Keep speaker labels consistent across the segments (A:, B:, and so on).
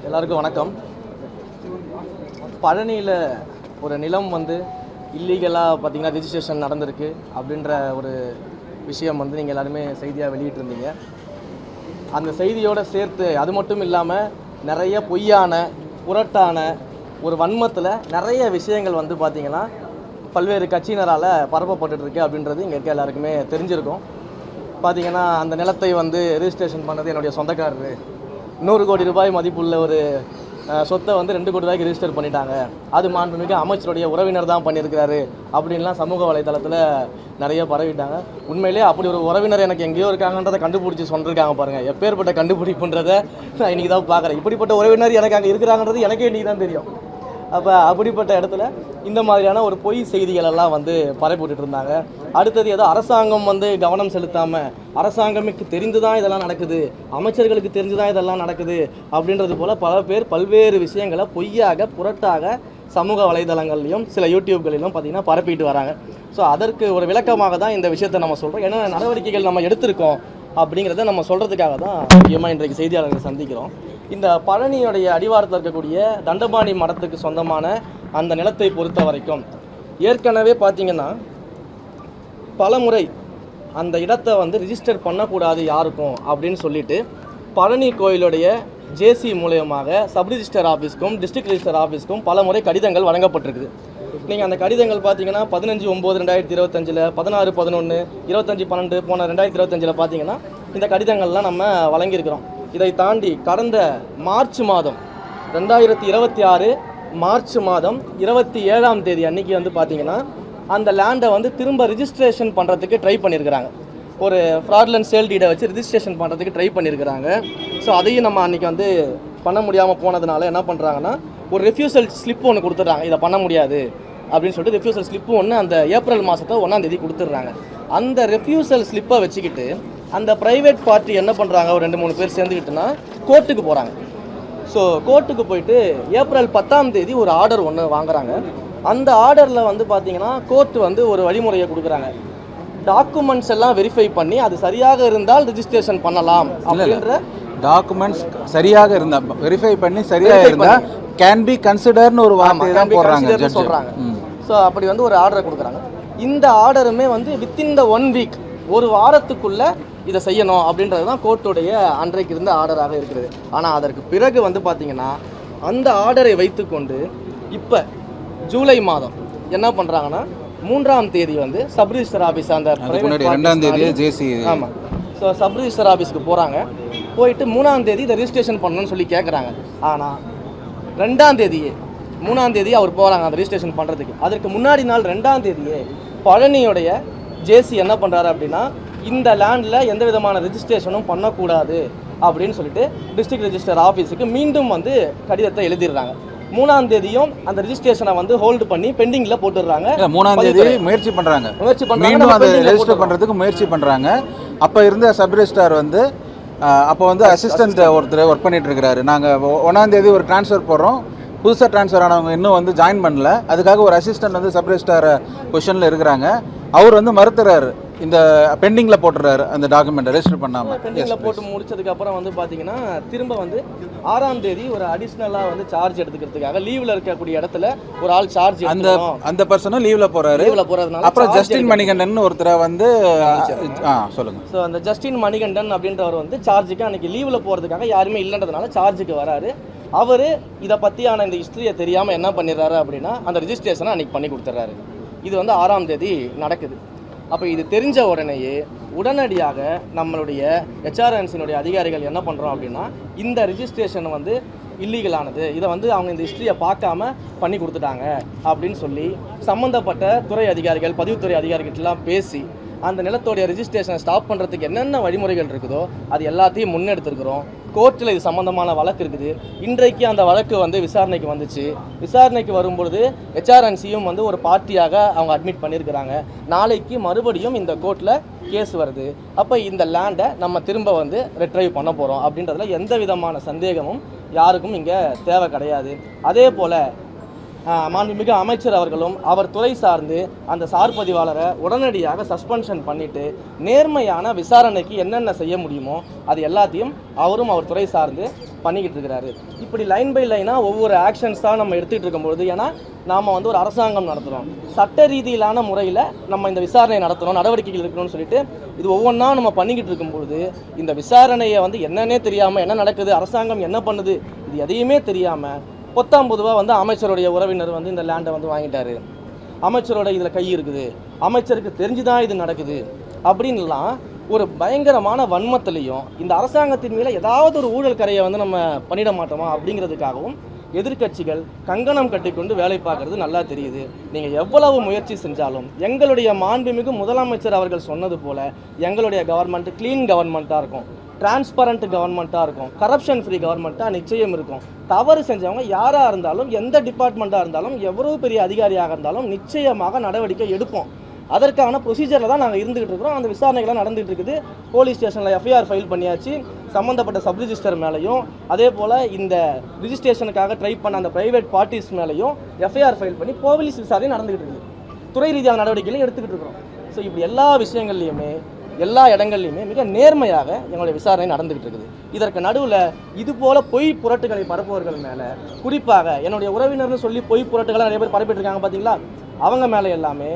A: எல்லாருக்கும் வணக்கம். பழனியில் ஒரு நிலம் இல்லீகலாக பார்த்திங்கன்னா ரிஜிஸ்ட்ரேஷன் நடந்திருக்கு அப்படின்ற ஒரு விஷயம் நீங்கள் எல்லாருமே செய்தியாக வெளியிட்டிருந்தீங்க. அந்த செய்தியோடு சேர்த்து அது மட்டும் இல்லாமல் நிறைய பொய்யான புரட்டான ஒரு வன்மத்தில் நிறைய விஷயங்கள் பார்த்திங்கன்னா பல்வேறு கட்சியினரால் பரப்பப்பட்டுருக்கு அப்படின்றது இங்கே இருக்க எல்லாருக்குமே தெரிஞ்சிருக்கும். பார்த்திங்கன்னா அந்த நிலத்தை ரிஜிஸ்ட்ரேஷன் பண்ணது என்னுடைய சொந்தக்காரரு, 100 கோடி ரூபாய் மதிப்புள்ள ஒரு சொத்தை 2 கோடி ரூபாய்க்கு ரிஜிஸ்டர் பண்ணிட்டாங்க, அது மாண்புமிகு அமைச்சருடைய உறவினர் தான் பண்ணியிருக்கிறாரு அப்படின்லாம் சமூக வலைதளத்தில் நிறைய பரவிட்டாங்க. உண்மையிலே அப்படி ஒரு உறவினர் எனக்கு எங்கேயோ இருக்காங்கன்றதை கண்டுபிடிச்சி சொல்லியிருக்காங்க பாருங்கள். எப்பேற்பட்ட கண்டுபிடிப்புன்றதை நான் இன்றைக்கி தான் பார்க்குறேன். இப்படிப்பட்ட உறவினர் எனக்கு அங்கே இருக்கிறாங்கன்றது எனக்கே இன்றைக்கி தான் தெரியும். அப்போ அப்படிப்பட்ட இடத்துல இந்த மாதிரியான ஒரு பொய் செய்திகளெல்லாம் பரப்பிவிட்டு இருந்தாங்க. அடுத்தது ஏதோ அரசாங்கம் கவனம் செலுத்தாமல் அரசாங்கமுக்கு தெரிந்து தான் இதெல்லாம் நடக்குது, அமைச்சர்களுக்கு தெரிஞ்சு தான் இதெல்லாம் நடக்குது அப்படின்றது போல் பல பேர் பல்வேறு விஷயங்களை பொய்யாக புரட்டாக சமூக வலைதளங்கள்லையும் சில யூடியூப்களிலும் பார்த்திங்கன்னா பரப்பிட்டு வராங்க. ஸோ அதற்கு ஒரு விளக்கமாக தான் இந்த விஷயத்தை நம்ம சொல்கிறோம். ஏன்னா நடவடிக்கைகள் நம்ம எடுத்திருக்கோம் அப்படிங்கிறத நம்ம சொல்கிறதுக்காக தான் முக்கியமாக இன்றைக்கு செய்தியாளர்களை சந்திக்கிறோம். இந்த பழனியுடைய அடிவாரத்தில் இருக்கக்கூடிய தண்டபாணி மடத்துக்கு சொந்தமான அந்த நிலத்தை பொறுத்த வரைக்கும் ஏற்கனவே பார்த்திங்கன்னா பல முறை அந்த இடத்தை ரிஜிஸ்டர் பண்ணக்கூடாது யாருக்கும் அப்படின்னு சொல்லிட்டு பழனி கோயிலுடைய ஜேசி மூலயமாக சப் ரிஜிஸ்டர் ஆஃபீஸ்க்கும் டிஸ்ட்ரிக்ட் ரிஜிஸ்டர் ஆஃபீஸ்க்கும் பல முறை கடிதங்கள் வழங்கப்பட்டிருக்குது. நீங்கள் அந்த கடிதங்கள் பார்த்தீங்கன்னா 15/9/2025, 16/11, 25/12 போன 2025 பார்த்தீங்கன்னா இந்த கடிதங்கள்லாம் நம்ம வழங்கியிருக்கிறோம். இதை தாண்டி கடந்த மார்ச் மாதம் 2026 மார்ச் மாதம் 27ஆம் தேதி அன்னைக்கு பார்த்தீங்கன்னா அந்த லேண்டை திரும்ப ரிஜிஸ்ட்ரேஷன் பண்ணுறதுக்கு ட்ரை பண்ணியிருக்கிறாங்க. ஒரு ஃப்ராட்லண்ட் சேல் டீடை வச்சு ரிஜிஸ்ட்ரேஷன் பண்ணுறதுக்கு ட்ரை பண்ணியிருக்கிறாங்க. ஸோ அதையும் நம்ம அன்றைக்கி பண்ண முடியாமல் போனதுனால என்ன பண்ணுறாங்கன்னா ஒரு ரெஃப்யூசல் ஸ்லிப் ஒன்று கொடுத்துட்றாங்க. இதை பண்ண முடியாது அப்படின்னு சொல்லிட்டு ரெஃப்யூசல் ஸ்லிப்பு ஒன்று அந்த ஏப்ரல் மாதத்தில் 1ஆம் தேதி கொடுத்துட்றாங்க. அந்த ரெஃப்யூசல் ஸ்லிப்பை வச்சுக்கிட்டு அந்த ப்ரைவேட் பார்ட்டி என்ன பண்ணுறாங்க, ஒரு 2-3 பேர் சேர்ந்துக்கிட்டுனா கோர்ட்டுக்கு போகிறாங்க. ஸோ கோர்ட்டுக்கு போயிட்டு ஏப்ரல் 10ஆம் தேதி ஒரு ஆர்டர் ஒன்று வாங்குறாங்க. அந்த ஆர்டரில் பார்த்தீங்கன்னா கோர்ட்டு ஒரு வழிமுறையை கொடுக்குறாங்க. டாக்குமெண்ட்ஸ் எல்லாம் வெரிஃபை பண்ணி அது சரியாக இருந்தால் ரிஜிஸ்ட்ரேஷன் பண்ணலாம் அப்படின்ற
B: டாக்குமெண்ட்ஸ் சரியாக இருந்தால் வெரிஃபை பண்ணி சரியாக இருந்தால் கேன் பி கன்சிடர்னு ஒரு வார்த்தை தான் போடுறாங்க
A: சொல்கிறாங்க. ஸோ அப்படி ஒரு ஆர்டரை கொடுக்குறாங்க. இந்த ஆர்டருமே வித்தின் த 1 வீக், ஒரு வாரத்துக்குள்ளே இதை செய்யணும் அப்படின்றது தான் கோர்ட்டுடைய அன்றைக்கு இருந்த ஆர்டராக இருக்கிறது. ஆனால் அதற்கு பிறகு பார்த்தீங்கன்னா அந்த ஆர்டரை வைத்துக்கொண்டு இப்போ ஜூலை மாதம் என்ன பண்ணுறாங்கன்னா 3ஆம் தேதி சப் ரிஜிஸ்டர் ஆஃபீஸ் அந்த
B: 2ஆம் தேதி ஜேசி
A: ஆமாம். ஸோ சப் ரிஜிஸ்டர் ஆஃபீஸ்க்கு போகிறாங்க. போயிட்டு 3ஆம் தேதி இதை ரிஜிஸ்ட்ரேஷன் பண்ணணும்னு சொல்லி கேட்குறாங்க. ஆனால் 2ஆம் தேதியே 3ஆம் தேதி அவர் போகிறாங்க அந்த ரிஜிஸ்ட்ரேஷன் பண்ணுறதுக்கு. அதற்கு முன்னாடி நாள் 2ஆம் தேதியே பழனியுடைய ஜேசி என்ன பண்ணுறாரு அப்படின்னா இந்த லேண்டில் எந்த விதமான ரிஜிஸ்ட்ரேஷனும் பண்ணக்கூடாது அப்படின்னு சொல்லிட்டு டிஸ்ட்ரிக்ட் ரிஜிஸ்டர் ஆஃபீஸுக்கு மீண்டும் கடிதத்தை எழுதிடுறாங்க. 3ஆம் தேதியும் அந்த ரிஜிஸ்ட்ரேஷனை ஹோல்டு பண்ணி பெண்டிங்கில் போட்டுடுறாங்க.
B: 3ஆம் தேதி முயற்சி பண்ணுறாங்க மீண்டும் அதை ரெஜிஸ்டர் பண்ணுறதுக்கு முயற்சி பண்ணுறாங்க. அப்போ இருந்த சப் ரிஜிஸ்டார் அப்போ அசிஸ்டன்ட் ஒருத்தர் ஒர்க் பண்ணிட்டு இருக்கிறாரு. நாங்கள் 1ஆம் தேதி ஒரு ட்ரான்ஸ்ஃபர் போடுறோம், புதுசாக ட்ரான்ஸ்ஃபர் ஆனவங்க இன்னும் ஜாயின் பண்ணல, அதுக்காக ஒரு அசிஸ்டன்ட் சப் ரிஜிஸ்டார் பொசிஷனில் இருக்கிறாங்க. அவர் மறுத்துறாரு, இந்த பெண்டிங்கில் போட்டுறாரு அந்த டாக்குமெண்ட்டை ரெஜிஸ்டர் பண்ணாமல்.
A: பெண்டிங்கில் போட்டு முடிச்சதுக்கப்புறம் பார்த்தீங்கன்னா திரும்ப 6ஆம் தேதி ஒரு அடிஷ்னலாக சார்ஜ் எடுத்துக்கிறதுக்காக லீவில் இருக்கக்கூடிய இடத்துல ஒரு ஆள் சார்ஜ்
B: அந்த பர்சனும் லீவில் போகிறதுனால அப்புறம் ஜஸ்டின் மணிகண்டன் ஒருத்தரை சொல்லுங்கள்.
A: ஸோ அந்த ஜஸ்டின் மணிகண்டன் அப்படின்றவர் சார்ஜுக்கு அன்றைக்கி லீவில் போகிறதுக்காக யாருமே இல்லைன்றதுனால சார்ஜுக்கு வராரு. அவர் இதை பற்றியான இந்த ஹிஸ்ட்ரியை தெரியாமல் என்ன பண்ணிடுறாரு அப்படின்னா அந்த ரிஜிஸ்ட்ரேஷனை அன்றைக்கி பண்ணி கொடுத்துட்றாரு. இது 6ஆம் தேதி நடக்குது. அப்போ இது தெரிஞ்ச உடனேயே உடனடியாக நம்மளுடைய ஹெச்ஆர்என்சியினுடைய அதிகாரிகள் என்ன பண்ணுறோம் அப்படின்னா இந்த ரிஜிஸ்ட்ரேஷன் இல்லீகலானது, இதை அவங்க இந்த ஹிஸ்ட்ரியை பார்க்காம பண்ணி கொடுத்துட்டாங்க அப்படின்னு சொல்லி சம்மந்தப்பட்ட துறை அதிகாரிகள் பதிவுத்துறை அதிகாரிகிட்டலாம் பேசி அந்த நிலத்தோடைய ரிஜிஸ்ட்ரேஷனை ஸ்டாப் பண்ணுறதுக்கு என்னென்ன வழிமுறைகள் இருக்குதோ அது எல்லாத்தையும் முன்னெடுத்துருக்குறோம். கோர்ட்டில் இது சம்மந்தமான வழக்கு இருக்குது. இன்றைக்கு அந்த வழக்கு விசாரணைக்கு வந்துச்சு. விசாரணைக்கு வரும்பொழுது ஹெச்ஆர்என்சியும் ஒரு பார்ட்டியாக அவங்க அட்மிட் பண்ணியிருக்கிறாங்க. நாளைக்கு மறுபடியும் இந்த கோர்ட்டில் கேஸ் வருது. அப்போ இந்த லேண்டை நம்ம திரும்ப ரெட்ரைவ் பண்ண போகிறோம் அப்படின்றதுல எந்த விதமான சந்தேகமும் யாருக்கும் இங்கே தேவை கிடையாது. அதே போல் மாண்புமிகு அமைச்சர் அவர்களும் அவர் துறை சார்ந்து அந்த சார் பதிவாளரை உடனடியாக சஸ்பென்ஷன் பண்ணிட்டு நேர்மையான விசாரணைக்கு என்னென்ன செய்ய முடியுமோ அது எல்லாத்தையும் அவரும் அவர் துறை சார்ந்து பண்ணிக்கிட்டு இருக்கிறாரு. இப்படி லைன் பை லைனாக ஒவ்வொரு ஆக்ஷன்ஸாக நம்ம எடுத்துகிட்டு இருக்கும்பொழுது, ஏன்னா நாம் வந்து ஒரு அரசாங்கம் நடத்துகிறோம், சட்ட ரீதியிலான முறையில் நம்ம இந்த விசாரணை நடத்தணும், நடவடிக்கைகள் இருக்கணும்னு சொல்லிட்டு இது ஒவ்வொன்றா நம்ம பண்ணிக்கிட்டு இருக்கும்பொழுது இந்த விசாரணையை வந்து என்னன்னே தெரியாமல், என்ன நடக்குது, அரசாங்கம் என்ன பண்ணுது, இது எதையுமே தெரியாமல் பொத்தாம்பொதுவாக வந்து அமைச்சருடைய உறவினர் வந்து இந்த லேண்டை வந்து வாங்கிட்டாரு, அமைச்சரோட இதில் கை இருக்குது, அமைச்சருக்கு தெரிஞ்சுதான் இது நடக்குது அப்படின்லாம் ஒரு பயங்கரமான வன்மத்திலையும் இந்த அரசாங்கத்தின் மேலே ஏதாவது ஒரு ஊழல் கரையை வந்து நம்ம பண்ணிட மாட்டோமா அப்படிங்கிறதுக்காகவும் எதிர்க்கட்சிகள் கங்கணம் கட்டிக்கொண்டு வேலை பார்க்கறது நல்லா தெரியுது. நீங்கள் எவ்வளவு முயற்சி செஞ்சாலும் எங்களுடைய மாண்புமிகு முதலமைச்சர் அவர்கள் சொன்னது போல் எங்களுடைய கவர்மெண்ட் க்ளீன் கவர்மெண்ட்டாக இருக்கும், டிரான்ஸ்பரண்ட் கவர்மெண்ட்டாக இருக்கும், கரப்ஷன் ஃப்ரீ கவர்மெண்ட்டாக நிச்சயம் இருக்கும். தவறு செஞ்சவங்க யாராக இருந்தாலும், எந்த டிபார்ட்மெண்ட்டாக இருந்தாலும், எவ்வளவு பெரிய அதிகாரியாக இருந்தாலும் நிச்சயமாக நடவடிக்கை எடுப்போம். அதற்கான ப்ரொசீஜரில் தான் நாங்கள் இருந்துகிட்டு இருக்கிறோம். அந்த விசாரணைகள்லாம் நடந்துகிட்டு இருக்குது. போலீஸ் ஸ்டேஷனில் எஃப்ஐஆர் ஃபைல் பண்ணியாச்சு. சம்மந்தப்பட்ட சப் ரிஜிஸ்டர் மேலேயும் அதே போல் இந்த ரிஜிஸ்ட்ரேஷனுக்காக ட்ரை பண்ண அந்த ப்ரைவேட் பார்ட்டிஸ் மேலேயும் எஃப்ஐஆர் ஃபைல் பண்ணி போலீஸ் விசாரணை நடந்துகிட்டு இருக்குது. துறை ரீதியான நடவடிக்கைகளையும் எடுத்துக்கிட்டு இருக்கிறோம். ஸோ இப்படி எல்லா விஷயங்கள்லையுமே எல்லா இடங்கள்லையுமே மிக நேர்மையாக எங்களுடைய விசாரணை நடந்துகிட்டு இருக்குது. இதற்கு நடுவில் இது போல பொய் புரட்டுகளை பரப்புவர்கள் மேலே, குறிப்பாக என்னுடைய உறவினர்னு சொல்லி பொய் புரட்டுகளை நிறைய பேர் பரப்பிட்டு இருக்காங்க பார்த்தீங்களா, அவங்க மேலே எல்லாமே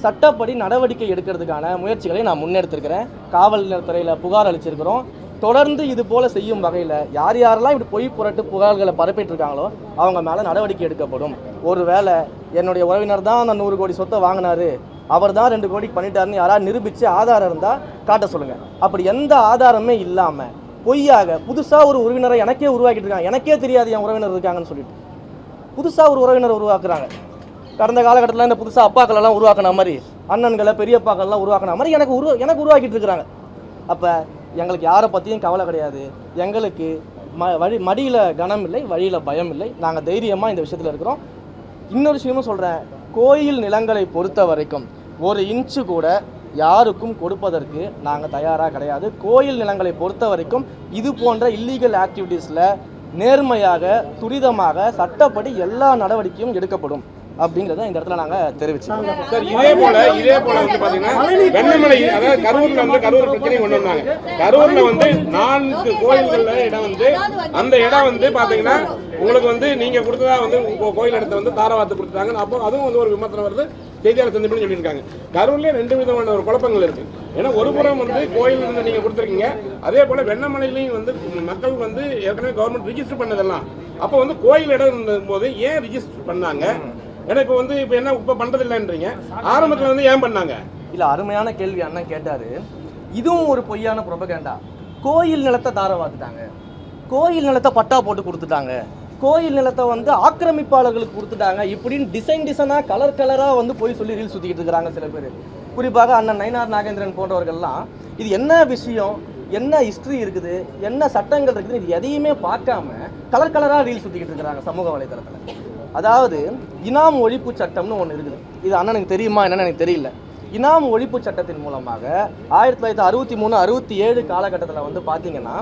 A: சட்டப்படி நடவடிக்கை எடுக்கிறதுக்கான முயற்சிகளை நான் முன்னெடுத்திருக்கிறேன். காவல்துறையில் புகார் அளிச்சிருக்கிறோம். தொடர்ந்து இது போல் செய்யும் வகையில் யார் யாரெல்லாம் இப்படி பொய் புரட்டு புகார்களை பரப்பிட்டு இருக்காங்களோ அவங்க மேலே நடவடிக்கை எடுக்கப்படும். ஒருவேளை என்னுடைய உறவினர் தான் அந்த 100 கோடி சொத்தை வாங்கினாரு, அவர் தான் 2 கோடிக்கு பண்ணிட்டாருன்னு யாராவது நிரூபித்து ஆதாரம் இருந்தால் காட்ட சொல்லுங்கள். அப்படி எந்த ஆதாரமே இல்லாமல் பொய்யாக புதுசாக ஒரு உறவினரை எனக்கே உருவாக்கிட்டு இருக்காங்க. எனக்கே தெரியாது என் உறவினர் இருக்காங்கன்னு சொல்லிட்டு புதுசாக ஒரு உறவினர் உருவாக்குறாங்க. கடந்த காலகட்டத்தில் இந்த புதுசாக அப்பாக்களெல்லாம் உருவாக்கின மாதிரி, அண்ணன்களை பெரியப்பாக்கள்லாம் உருவாக்கின மாதிரி எனக்கு உருவாக்கிட்டு இருக்கிறாங்க. அப்போ எங்களுக்கு யாரை பற்றியும் கவலை கிடையாது. எங்களுக்கு மடியில் கனம் இல்லை, வழியில் பயம் இல்லை. நாங்கள் தைரியமாக இந்த விஷயத்தில் இருக்கிறோம். இன்னொரு விஷயமும் சொல்கிறேன், கோயில் நிலங்களை பொறுத்த வரைக்கும் 1 இன்ச்சு கூட யாருக்கும் கொடுப்பதற்கு நாங்கள் தயாராக கிடையாது. கோயில் நிலங்களை பொறுத்த வரைக்கும் இது போன்ற இல்லீகல் ஆக்டிவிட்டீஸில் நேர்மையாக துரிதமாக சட்டப்படி எல்லா நடவடிக்கையும் எடுக்கப்படும் அப்படிங்கிறத இந்த இடத்துல நாங்கள் தெரிவிச்சோம்.
C: சார், இதே போல வந்து பார்த்தீங்கன்னா வெண்ணமலை, அதாவது கரூரில் வந்து கரூர் பிரச்சனை கொண்டு வந்தாங்க. கரூரில் வந்து 4 கோயில்களில் இடம் வந்து அந்த இடம் வந்து பார்த்தீங்கன்னா உங்களுக்கு வந்து நீங்கள் கொடுத்ததா வந்து கோயில் இடத்த வந்து தாரவாத்து கொடுத்துட்டாங்க. அப்போ அதுவும் வந்து ஒரு விமர்சனம் வருது, செய்தியாளர் சந்திப்புன்னு சொல்லியிருக்காங்க. கரூர்லேயே 2 விதமான ஒரு குழப்பங்கள் இருக்கு. ஏன்னா ஒரு புறம் வந்து கோயில் வந்து நீங்கள் கொடுத்துருக்கீங்க, அதே போல் வெண்ணமலையிலையும் வந்து மக்கள் வந்து ஏற்கனவே கவர்மெண்ட் ரிஜிஸ்டர் பண்ணதெல்லாம் அப்போ வந்து கோயில் இடம் இருந்தபோது ஏன் ரிஜிஸ்டர் பண்ணாங்க? ஏன்னா இப்போ வந்து இப்போ என்ன இப்போ பண்ணுறதில்லைன்றீங்க, ஆரம்பத்தில் வந்து ஏன் பண்ணாங்க?
A: இல்லை, அருமையான கேள்வி அண்ணன் கேட்டார். இதுவும் ஒரு பொய்யான புரொபகண்டா. கோயில் நிலத்தை தாரவாத்துட்டாங்க, கோயில் நிலத்தை பட்டா போட்டு கொடுத்துட்டாங்க, கோயில் நிலத்தை வந்து ஆக்கிரமிப்பாளர்களுக்கு கொடுத்துட்டாங்க, இப்படின்னு டிசைனாக கலராக வந்து போய் சொல்லி ரீல் சுற்றிக்கிட்டு இருக்கிறாங்க சில பேர். குறிப்பாக அண்ணன் நயினார் நாகேந்திரன் போன்றவர்கள்லாம் இது என்ன விஷயம், என்ன ஹிஸ்ட்ரி இருக்குது, என்ன சட்டங்கள் இருக்குது, இது எதையுமே பார்க்காம கலராக ரீல் சுற்றிக்கிட்டு இருக்கிறாங்க சமூக வலைதளத்தில். அதாவது இனாம் ஒழிப்பு சட்டம்னு ஒன்று இருக்குது. இது அண்ணனுக்கு தெரியுமா என்னன்னு எனக்கு தெரியல. இனாம் ஒழிப்பு சட்டத்தின் மூலமாக 1963-67 காலகட்டத்தில் வந்து பார்த்தீங்கன்னா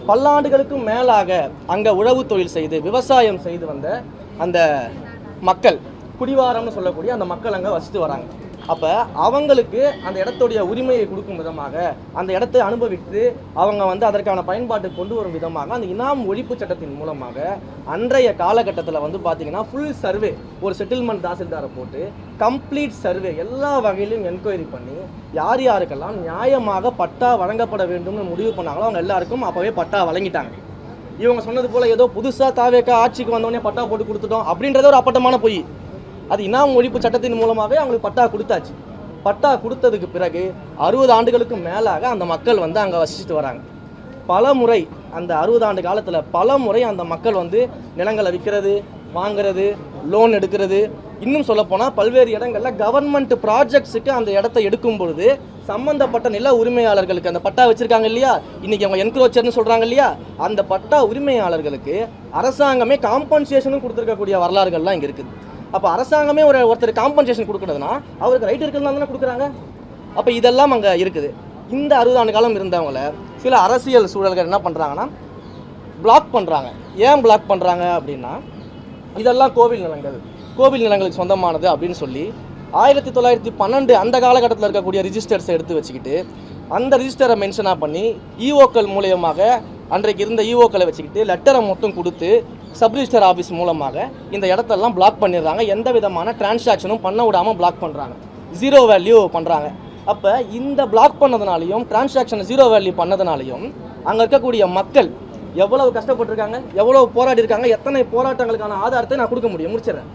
A: பல்லாண்டுகளுக்கும் மேலாக அங்கே உழவு தொழில் செய்து விவசாயம் செய்து வந்த அந்த மக்கள், குடிவாரம்னு சொல்லக்கூடிய அந்த மக்கள் அங்கே வசித்து வராங்க. அப்போ அவங்களுக்கு அந்த இடத்துடைய உரிமையை கொடுக்கும் விதமாக, அந்த இடத்தை அனுபவித்து அவங்க வந்து அதற்கான பயன்பாட்டுக்கு கொண்டு வரும் விதமாக அந்த இனாம் ஒழிப்பு சட்டத்தின் மூலமாக அன்றைய காலகட்டத்தில் வந்து பார்த்தீங்கன்னா ஃபுல் சர்வே, ஒரு செட்டில்மெண்ட் தாசில்தாரை போட்டு கம்ப்ளீட் சர்வே எல்லா வகையிலும் என்கொயரி பண்ணி யார் யாருக்கெல்லாம் நியாயமாக பட்டா வழங்கப்பட வேண்டும்னு முடிவு பண்ணாங்களோ அவங்க எல்லாருக்கும் அப்போவே பட்டா வழங்கிட்டாங்க. இவங்க சொன்னது போல் ஏதோ புதுசாக தாவேக்கா ஆட்சிக்கு வந்தோடனே பட்டா போட்டு கொடுத்துட்டோம் அப்படின்றது ஒரு அப்பட்டமான பொய். அது இனாம் ஒழிப்பு சட்டத்தின் மூலமாகவே அவங்களுக்கு பட்டா கொடுத்தாச்சு. பட்டா கொடுத்ததுக்கு பிறகு 60 ஆண்டுகளுக்கு மேலாக அந்த மக்கள் வந்து அங்கே வசிச்சுட்டு வராங்க. பல முறை அந்த 60 ஆண்டு காலத்தில் பல முறை அந்த மக்கள் வந்து நிலங்களை விற்கிறது, வாங்கிறது, லோன் எடுக்கிறது, இன்னும் சொல்லப்போனால் பல்வேறு இடங்களில் கவர்மெண்ட் ப்ராஜெக்ட்ஸுக்கு அந்த இடத்த எடுக்கும் பொழுது சம்பந்தப்பட்ட நில உரிமையாளர்களுக்கு அந்த பட்டா வச்சுருக்காங்க இல்லையா, இன்றைக்கி அவங்க என்க்ரோச்சர்னு சொல்கிறாங்க இல்லையா, அந்த பட்டா உரிமையாளர்களுக்கு அரசாங்கமே காம்பன்சேஷனும் கொடுத்துருக்கக்கூடிய வரலாறுகள்லாம் இங்கே இருக்குது. அப்போ அரசாங்கமே ஒருத்தர் காம்பன்சேஷன் கொடுக்குறதுனா அவருக்கு ரைட் இருக்கிறதுனால தானே கொடுக்குறாங்க. அப்போ இதெல்லாம் அங்கே இருக்குது. இந்த 60 ஆண்டு காலம் இருந்தவங்கள சில அரசியல் சூழல்கள் என்ன பண்ணுறாங்கன்னா பிளாக் பண்ணுறாங்க. ஏன் பிளாக் பண்ணுறாங்க அப்படின்னா, இதெல்லாம் கோவில் நிலங்களுக்கு சொந்தமானது அப்படின்னு சொல்லி 1912 அந்த காலகட்டத்தில் இருக்கக்கூடிய ரிஜிஸ்டர்ஸை எடுத்து வச்சுக்கிட்டு அந்த ரிஜிஸ்டரை மென்ஷனாக பண்ணி ஈஓக்கள் மூலியமாக அன்றைக்கு இருந்த ஈஓக்களை வச்சுக்கிட்டு லெட்டரை மட்டும் கொடுத்து சப் ரிஜிஸ்டர் ஆஃபீஸ் மூலமாக இந்த இடத்தெல்லாம் பிளாக் பண்ணிடுறாங்க. எந்த விதமான டிரான்சாக்ஷனும் பண்ண விடாமல் பிளாக் பண்ணுறாங்க, ஜீரோ வேல்யூ பண்ணுறாங்க. அப்போ இந்த பிளாக் பண்ணதுனாலையும் டிரான்சாக்ஷனை ஜீரோ வேல்யூ பண்ணதுனாலையும் அங்கே இருக்கக்கூடிய மக்கள் எவ்வளவு கஷ்டப்பட்டிருக்காங்க, எவ்வளவு போராடி இருக்காங்க, எத்தனை போராட்டங்களுக்கான ஆதாரத்தை நான் கொடுக்க முடியும், முடிச்சிடறேன்.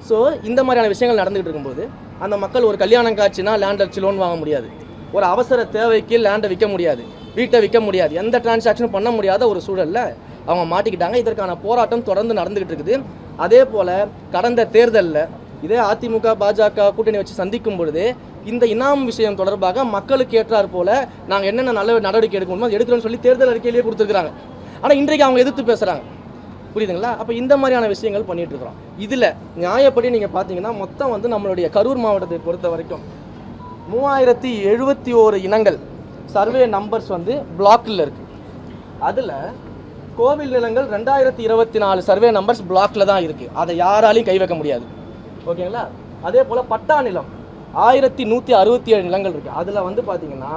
A: ஸோ இந்த மாதிரியான விஷயங்கள் நடந்துகிட்டு இருக்கும்போது அந்த மக்கள் ஒரு கல்யாணம் காட்சினா லேண்ட் அடிச்சு லோன் வாங்க முடியாது, ஒரு அவசர தேவைக்கு லேண்டை விற்க முடியாது, வீட்டை விற்க முடியாது, எந்த டிரான்சாக்ஷனும் பண்ண முடியாத ஒரு சூழலில் அவங்க மாட்டிக்கிட்டாங்க. இதற்கான போராட்டம் தொடர்ந்து நடந்துகிட்டு இருக்குது. அதே போல் கடந்த தேர்தலில் இதே அதிமுக பாஜக கூட்டணி வச்சு சந்திக்கும் பொழுது இந்த இனாம் விஷயம் தொடர்பாக மக்களுக்கு ஏற்றார் போல நாங்கள் என்னென்ன நல்ல நடவடிக்கை எடுக்கணுமோ எடுக்கிறோம்னு சொல்லி தேர்தல் அறிக்கையிலேயே கொடுத்துருக்குறாங்க. ஆனால் இன்றைக்கு அவங்க எதிர்த்து பேசுகிறாங்க, புரியுதுங்களா? அப்போ இந்த மாதிரியான விஷயங்கள் பண்ணிட்டு இருக்கிறோம். இதில் நியாயப்படி நீங்கள் பார்த்தீங்கன்னா மொத்தம் வந்து நம்மளுடைய கரூர் மாவட்டத்தை பொறுத்த வரைக்கும் 3071 இனங்கள் சர்வே நம்பர்ஸ் வந்து பிளாக்கில் இருக்குது. அதில் கோவில் நிலங்கள் 2024 சர்வே நம்பர்ஸ் பிளாக்கில் தான் இருக்குது, அதை யாராலையும் கை வைக்க முடியாது, ஓகேங்களா? அதே போல் பட்டா நிலம் 1167 நிலங்கள் இருக்குது. அதில் வந்து பார்த்தீங்கன்னா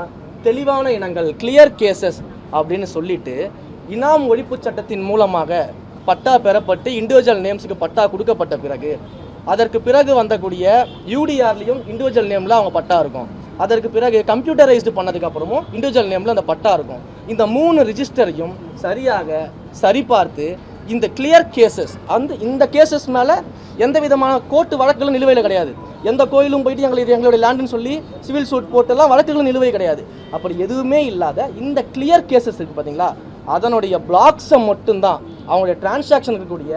A: தெளிவான இனங்கள் கிளியர் கேசஸ் அப்படின்னு சொல்லிட்டு இனாம் ஒழிப்பு சட்டத்தின் மூலமாக பட்டா பெறப்பட்டு இண்டிவிஜுவல் நேம்ஸுக்கு பட்டா கொடுக்கப்பட்ட பிறகு அதற்கு பிறகு வந்தக்கூடிய யூடிஆர்லையும் இண்டிவிஜுவல் நேமில் அவங்க பட்டா இருக்கும். அதற்கு பிறகு கம்ப்யூட்டரைஸ்டு பண்ணதுக்கப்புறமும் இண்டிவிஜுவல் நேமில் அந்த பட்டா இருக்கும். இந்த 3 ரிஜிஸ்டரையும் சரியாக சரிபார்த்து இந்த கிளியர் கேசஸ் இந்த கேசஸ் மேலே எந்த விதமான கோர்ட்டு வழக்குகளும் நிலுவையில் கிடையாது. எந்த கோயிலும் போயிட்டு எங்களுடைய லேண்டுன்னு சொல்லி சிவில் சூட் போட்டெல்லாம் வழக்குகளும் நிலுவை கிடையாது. அப்படி எதுவுமே இல்லாத இந்த கிளியர் கேசஸ் இருக்குது பார்த்தீங்களா, அதனுடைய பிளாக்ஸை மட்டும்தான், அவங்களுடைய டிரான்சாக்ஷன் இருக்கக்கூடிய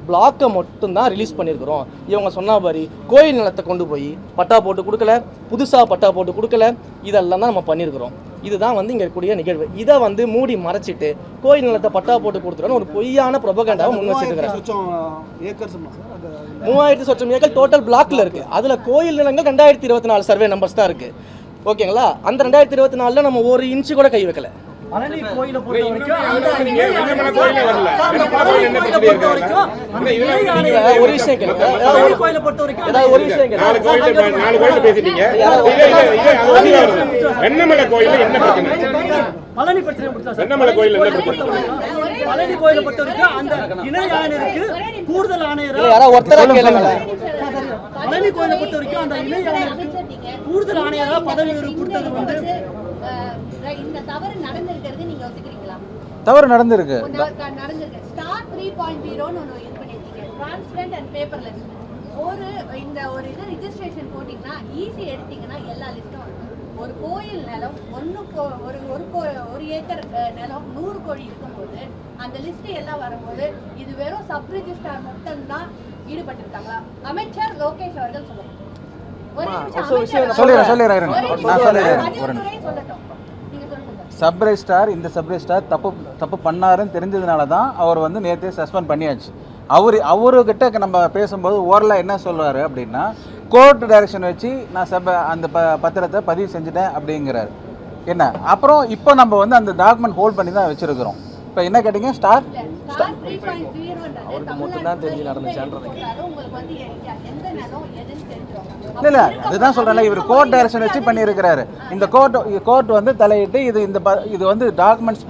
A: பிளாக்கை மட்டும்தான் ரிலீஸ் பண்ணியிருக்கிறோம். இவங்க சொன்ன மாதிரி கோயில் நிலத்தை கொண்டு போய் பட்டா போட்டு கொடுக்கல, புதுசாக பட்டா போட்டு கொடுக்கல, இதெல்லாம் தான் நம்ம பண்ணியிருக்கிறோம். இதுதான் வந்து இங்கே இருக்கக்கூடிய நிகழ்வு. இதை வந்து மூடி மறைச்சிட்டு கோயில் நிலத்தை பட்டா போட்டு கொடுத்துருன்னு ஒரு பொய்யான ப்ரொபகண்டாவை முன் வச்சுருக்கிறேன். 3000 சொச்சம் ஏக்கர் டோட்டல் பிளாக்ல இருக்குது. அதில் கோயில் நிலங்கள் 2024 சர்வே நம்பர்ஸ் தான் இருக்குது, ஓகேங்களா? அந்த 2024 நம்ம ஒரு இன்ச்சு கூட கை வைக்கல.
D: பழனி கோயிலை பொறுத்த வரைக்கும்
A: ஒரு விஷயம் கேளுங்க,
D: கோயிலை பொறுத்த வரைக்கும்
A: ஒரு விஷயம் கேளுங்க.
C: 4 கோயில் பேசிட்டீங்க. வெண்ணமலை கோயில்ல என்ன பிரச்சனை?
D: பழனி பிரச்சனை முடிச்சா
C: வெண்ணமலை கோயில்ல என்ன பிரச்சனை?
D: பழனி கோயிலை பொறுத்த வரைக்கும் அந்த இணை ஆணையருக்கு கூடுதல் ஆணையரா
A: யாராவது ஒருத்தரா கேளுங்க.
D: பழனி கோயிலை பொறுத்த வரைக்கும் அந்த இணை ஆணையருக்கு கூடுதல் ஆணையரா பதவி கொடுத்தது வந்து
E: இந்த தவறு நடந்திருக்கிறது நீங்க ஒத்துக்கிறீங்களா?
B: தவறு நடந்திருக்கு.
E: நடந்திருக்கு. ஸ்டார் 3.0 ன்னு ஒன்னு இது பண்ணிருக்கீங்க, டிரான்ஸ்பரண்ட் அண்ட் பேப்பர்லெஸ். ஒரு இது ரெஜிஸ்ட்ரேஷன் போட்டீங்கன்னா ஈஸி எடுத்தீங்கன்னா எல்லா லிஸ்டும் வரும். ஒரு கோயில் நிலம் ஒரு ஏக்கர் நிலம் 100 கோடி இருக்கும்போது அந்த லிஸ்ட் எல்லாம் வரும்போது இது வெறும் சப் ரிஜிஸ்ட்ரார் மட்டும் தான் ஈடுபட்டிருக்காங்களா? அமைச்சர் லோகேஷ் அவர்கள் சொல்லுங்க.
B: இந்த சப் ரெஜிஸ்ட்ரார் தப்பு பண்ணாருன்னு தெரிஞ்சதுனால தான் அவர் வந்து நேற்று சஸ்பெண்ட் பண்ணியாச்சு. அவர்கிட்ட நம்ம பேசும்போது ஓரலாக என்ன சொல்றாரு அப்படின்னா, கோர்ட் டைரக்ஷன் வச்சு நான் அந்த பத்திரத்தை பதிவு செஞ்சுட்டேன் அப்படிங்கிறாரு. என்ன அப்புறம் இப்போ நம்ம வந்து அந்த டாக்குமெண்ட் ஹோல்ட் பண்ணி தான் வச்சிருக்கிறோம். இப்போ என்ன கேட்டீங்க? ஸ்டார்
A: மட்டும்தான் தெரிஞ்சு நடந்துச்சான்றது
B: இல்லை, அதுதான் சொல்கிறேன்ல, இவர் கோர்ட் டைரக்ஷன் வச்சு பண்ணியிருக்கிறாரு. இந்த கோர்ட் வந்து தலையிட்டு இது வந்து டாக்குமெண்ட்ஸ்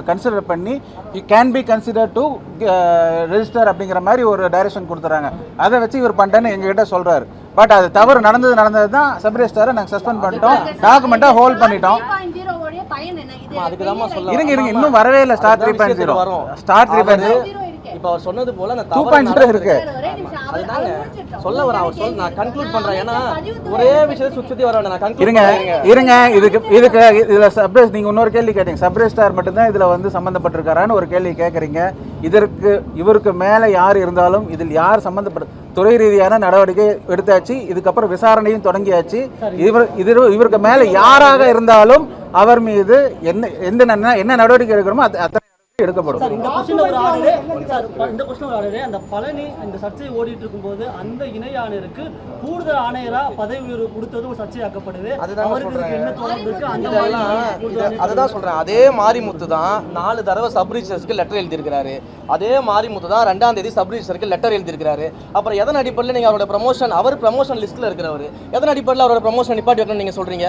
B: கன்சிடர் பண்ணி can be consider to register அப்படிங்கிற மாதிரி ஒரு டைரக்ஷன் கொடுத்துறாங்க. அதை வச்சு இவர் பண்ணிட்டேன்னு எங்ககிட்ட சொல்கிறாரு. பட் அது தவறு நடந்தது தான் சப் ரெஜிஸ்டரை நாங்கள் சஸ்பெண்ட் பண்ணிட்டோம், டாக்குமெண்ட்டை ஹோல்ட் பண்ணிட்டோம். இருங்க இன்னும் வரவே இல்லை. ஸ்டார் 3.0 வரும். ஸ்டார் 3.0
A: இப்போ அவர் சொன்னது போல அந்த
B: 2.0 இருக்கு.
A: அதுதாங்க சொல்ல வரேன். அவர் நான் கன்க்ளூட் பண்றேன். ஏன்னா ஒரே விஷயத்தை சுத்தி வர வேண்டாம். நான் கன்க்ளூட்
B: இருங்க இதுல சப்ரேஸ் நீங்க இன்னொரு கேள்வி கேட்டீங்க. சப்ரேஸ்டார் மட்டும்தான் இதுல வந்து சம்பந்தப்பட்டிருக்காரான்னு ஒரு கேள்வி கேட்குறீங்க. இவருக்கு மேல யார் இருந்தாலும் இதில் யார் சம்பந்தப்பட்ட துறை ரீதியான நடவடிக்கை எடுத்தாச்சு. இதுக்கப்புறம் விசாரணையும் தொடங்கியாச்சு. இவருக்கு மேல யாராக இருந்தாலும் அவர் மீது என்ன நடவடிக்கை எடுக்கணுமோ அத்தனை
A: எடுக்கப்படும்.
D: சார் இந்த கொஸ்டின் ஒரு ஆர்டரே சார் இந்த கொஸ்டின் ஒரு ஆர்டரே அந்த பழனி இந்த சர்ச்சை ஓடிட்டு இருக்கும்போது அந்த இணை ஆணையருக்கு கூடுதல் ஆணையரா பதவி உயர்வு கொடுத்தது ஒரு சர்ச்சையாக்கப்படுது. அவருக்கு என்ன தொடர்பு இருக்கு? அந்த
A: அதுதான் சொல்றேன். அதே மாரிமுத்து தான் 4 தடவை சப் ரிஜிஸ்டருக்கு லெட்டர் எழுதியிருக்கிறாரு. அதே மாரிமுத்து தான் 2ஆம் தேதி சப் ரிஜிஸ்டருக்கு லெட்டர் எழுதியிருக்கிறாரு. அப்புறம் எதன் அடிப்படையில் நீங்க அவரோட ப்ரமோஷன், அவர் ப்ரமோஷன் லிஸ்ட்ல இருக்கிறவர், எதன் அடிப்படையில் அவரோட ப்ரமோஷன் நிப்பாட்டி வைக்கணும்னு நீங்க சொல்றீங்க?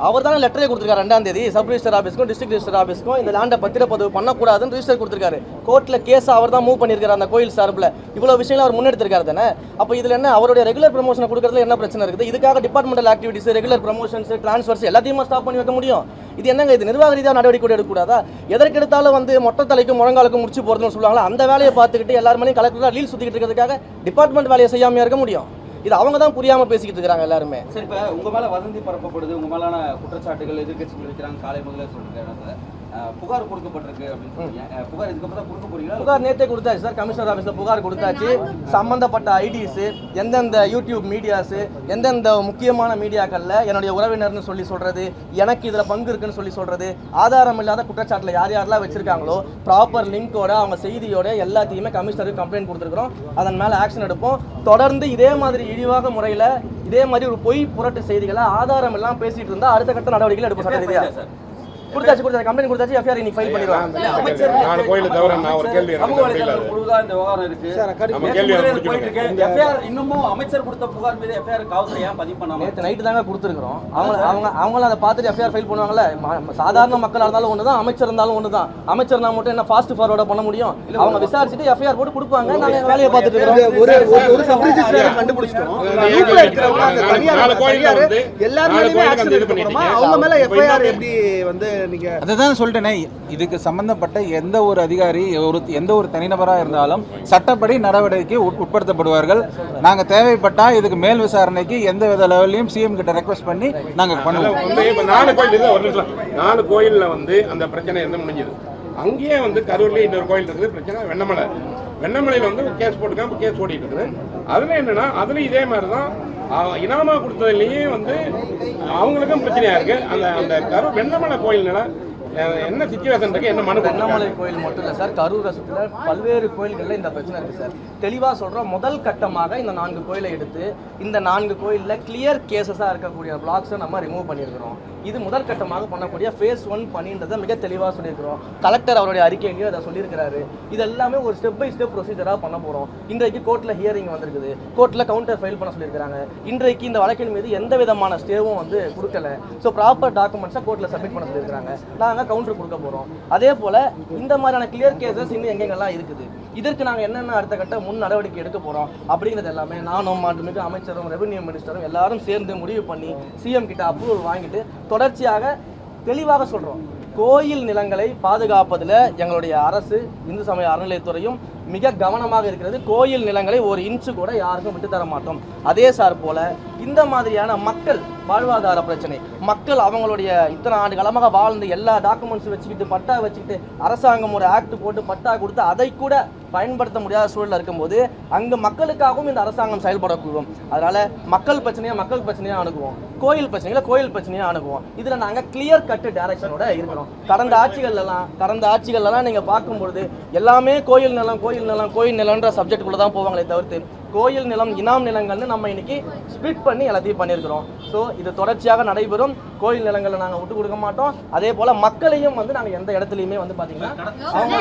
A: அவர் தானே லெட்டரே கொடுத்துருக்காரு 2ஆம் தேதி சப் ரிஜிஸ்டர் ஆஃபீஸ்க்கும் டிஸ்ட்ரிக்ட் ரிஜிஸ்டர் ஆஃபீஸ்க்கும் இந்த லேண்டை பத்திரப்பதிவு பண்ணக்கூடாதுன்னு ரிஜிஸ்டர் கொடுத்துருக்காரு. கோர்ட்டில் கேஸ் அவர் தான் மூவ் பண்ணியிருக்காரு அந்த கோயில் சார்பில். இவ்வளோ விஷயங்கள் அவர் முன்னெடுத்திருக்காரு தானே. அப்போ இதில் என்ன அவருடைய ரெகுலர் ப்ரமோஷனை கொடுக்கறதுல என்ன பிரச்சனை இருக்குது? இதுக்காக departmental activities, regular promotions, transfers எல்லாத்தையுமே ஸ்டாப் பண்ணி வைக்க முடியும். இது என்னங்க, இது நிர்வாக ரீதியாக நடவடிக்கை எடுக்கக்கூடாதா? எதற்கெடுத்தாலும் வந்து மொட்டை தலைக்கும் முழங்காலுக்கும் முடிச்சு போகிறதுன்னு சொல்லுவாங்களா, அந்த வேலையை பார்த்துக்கிட்டு எல்லாருமே கலெக்டராக லீல் சுற்றிக்கிட்டு இருக்கிறதுக்காக டிபார்ட்மெண்ட் வேலையை செய்யாமல் இருக்க முடியும்? இது அவங்க தான் புரியாம பேசிக்கிட்டு இருக்காங்க எல்லாருமே.
F: சரி, இப்போ உங்க மேல வதந்தி பரப்பப்படுது, உங்க மேலான குற்றச்சாட்டுகள் எதிர்க்கட்சிகள் வைக்கிறாங்க. காலை முதல்ல சொல்லிருக்காங்க புகார் கொடுக்கப்பட்டிருக்கு அப்படின்னு சொல்றீங்க. புகார் இதுக்கப்புறம் தான் கொடுக்க போறீங்களா?
A: புகார் நேற்றே கொடுத்தாச்சு சார். கமிஷனர் ஆஃபீஸ்ல புகார் கொடுத்தாச்சு. சம்பந்தப்பட்ட ஐடிஸ், எந்தெந்த யூடியூப் மீடியாஸ், எந்தெந்த முக்கியமான மீடியாக்கள்ல என்னுடைய உறவினர்னு சொல்லி சொல்றது, எனக்கு இதுல பங்கு இருக்குன்னு சொல்லி சொல்றது, ஆதாரம் இல்லாத குற்றச்சாட்டுல யார் யாரெல்லாம் வச்சிருக்காங்களோ ப்ராப்பர் லிங்கோட அவங்க செய்தியோட எல்லாத்தையுமே கமிஷனருக்கு கம்ப்ளைண்ட் கொடுத்துருக்கோம். அதன் மேல ஆக்ஷன் எடுப்போம். தொடர்ந்து இதே மாதிரி இழிவாக முறையில் இதே மாதிரி ஒரு பொய் புரட்டு செய்திகளை ஆதாரம் எல்லாம் பேசிட்டு இருந்தா அடுத்த கட்ட நடவடிக்கைகள் எடுப்போம். சட்ட ரீதியா கொடுத்தாச்சு, கம்ப்ளைண்ட் கொடுத்தாச்சு, எஃப்ஐஆர் இன்னைக்கு ஃபைல் பண்ணிடுவாங்க.
C: நான் கோயில தவிர நான் ஒரு கேள்வி
F: புகார் இந்த விவகாரம் இருக்கு. எஃப்ஐஆர் இன்னமும் அமைச்சர் கொடுத்த புகார் மீது எஃப்ஐஆர் காவல்துறை ஏன் பதிவு பண்ணாம?
A: நேற்று நைட்டு தாங்க கொடுத்துருக்கோம். அவங்களும் அதை பார்த்துட்டு எஃப்ஐஆர் ஃபைல் பண்ணுவாங்கல்ல. சாதாரண மக்களாக இருந்தாலும் ஒன்று தான், அமைச்சர் இருந்தாலும் ஒன்று தான். அமைச்சர்னா மட்டும் என்ன ஃபாஸ்ட் ஃபார்வர்டா பண்ண முடியும்? அவங்க விசாரிச்சுட்டு எஃப்ஐஆர் போட்டு கொடுப்பாங்க. நாங்கள் வேலையை பார்த்துட்டு இருக்கோம்.
G: ஒரு சப் ரிஜிஸ்டர் கண்டுபிடிச்சிட்டோம். அவங்க மேல எஃப்ஐஆர் எப்படி வந்து நீங்க
B: அதுதான் சொல்லிட்டேனே. இதுக்கு சம்பந்தப்பட்ட எந்த ஒரு அதிகாரி, எந்த ஒரு தனிநபராக இருந்தாலும் சட்டப்படி நடவடிக்கை உட்படுத்தப்படுவார்கள். நாங்கள் தேவைப்பட்டா இதுக்கு மேல் விசாரணைக்கு எந்த வித லெவலையும் சிஎம் கிட்ட ரெக்வஸ்ட் பண்ணி நாங்கள் பண்ணுவோம்.
C: 4 கோயில்ல வந்து அந்த பிரச்சனை என்ன முடிஞ்சது? அங்கேயே வந்து கரூர்லேயே இன்னொரு கோயில் இருக்குது பிரச்சனை. வெண்ணமலையில் வந்து கேஸ் போட்டுக்காம கேஸ் ஓடிட்டு இருக்குது. அதுல என்னன்னா அதுல இதே மாதிரி தான் இனாமா கொடுத்ததுலேயே வந்து அவங்களுக்கும் பிரச்சனையா இருக்கு. அந்த கரூர் வெண்ணமலை கோயில்னால என்ன சிச்சுவேஷன் இருக்கு, என்ன மனு?
A: வெண்ணமலை கோயில் மட்டும் இல்லை சார், கரூர் ரசத்துல பல்வேறு கோயில்களில் இந்த பிரச்சனை இருக்கு சார். தெளிவாக சொல்கிறோம். முதல் கட்டமாக இந்த 4 கோயிலை எடுத்து இந்த 4 கோயிலில் கிளியர் கேசஸாக இருக்கக்கூடிய பிளாக்ஸை நம்ம ரிமூவ் பண்ணியிருக்கிறோம். இது முதல் கட்டமாக பண்ணக்கூடிய ஃபேஸ் 1 பணின்றதை மிக தெளிவாக சொல்லியிருக்கிறோம். கலெக்டர் அவருடைய அறிக்கையிலையும் அதை சொல்லியிருக்கிறாரு. இது எல்லாமே ஒரு ஸ்டெப் பை ஸ்டெப் ப்ரொசீஜராக பண்ண போகிறோம். இன்றைக்கு கோர்ட்டில் ஹியரிங் வந்திருக்குது. கோர்ட்டில் கவுண்டர் ஃபைல் பண்ண சொல்லியிருக்காங்க. இன்றைக்கு இந்த வழக்கின் மீது எந்த விதமான ஸ்டேவும் வந்து கொடுக்கல. ஸோ ப்ராப்பர் டாக்குமெண்ட்ஸை கோர்ட்டில் சப்மிட் பண்ண சொல்லியிருக்காங்க. நாங்கள் கவுண்டர் கொடுக்க போகிறோம். அதே போல் இந்த மாதிரியான கிளியர் கேசஸ் இன்னும் எங்கெங்கெல்லாம் இருக்குது, இதற்கு நாங்கள் என்னென்ன அடுத்த கட்ட முன் நடவடிக்கை எடுக்க போகிறோம் அப்படிங்கிறது எல்லாமே நானும் மாண்புமிகு அமைச்சரும் ரெவென்யூ மினிஸ்டரும் எல்லாரும் சேர்ந்து முடிவு பண்ணி சிஎம் கிட்ட அப்ரூவல் வாங்கிட்டு தொடர்ச்சியாக தெளிவாக சொல்கிறோம். கோயில் நிலங்களை பாதுகாப்பதில் எங்களுடைய அரசு, இந்து சமய அறநிலையத்துறையும் மிக கவனமாக இருக்கிறது. கோயில் நிலங்களை ஒரு இன்ச்சு கூட யாருக்கும் விட்டு தர மாட்டோம். அதே சார் போல இந்த மாதிரியான மக்கள் வாழ்வாதார பிரச்சனை, மக்கள் அவங்களுடைய இத்தனை ஆண்டு காலமாக வாழ்ந்து எல்லா டாக்குமெண்ட்ஸ் வச்சுக்கிட்டு பட்டா வச்சுக்கிட்டு அரசாங்கம் ஒரு ஆக்ட் போட்டு பட்டா கொடுத்து அதை கூட பயன்படுத்த முடியாத சூழலில் இருக்கும்போது அங்கு மக்களுக்காகவும் இந்த அரசாங்கம் செயல்படக்கூடும். அதனால மக்கள் பிரச்சனையாக அணுகுவோம், கோயில் பிரச்சனையாக அணுகுவோம். இதில் நாங்கள் கிளியர் கட்டு டைரக்ஷனோட இருக்கிறோம். கடந்த ஆட்சிகள்லாம் நீங்கள் பார்க்கும்பொழுது எல்லாமே கோயில் நிலம்ன்ற சப்ஜெக்டுக்குள்ள தான் போவாங்களே தவிர்த்து கோயில் நிலம், இனாம் நிலங்கள்னு நம்ம இன்னைக்கு ஸ்பிளிட் பண்ணி எல்லாத்தையும் பண்ணியிருக்கிறோம். ஸோ இது தொடர்ச்சியாக நடைபெறும். கோயில் நிலங்களை நாங்கள் விட்டு கொடுக்க மாட்டோம். அதே போல் மக்களையும் வந்து நாங்கள் எந்த இடத்துலையுமே வந்து பார்த்தீங்கன்னா அவங்க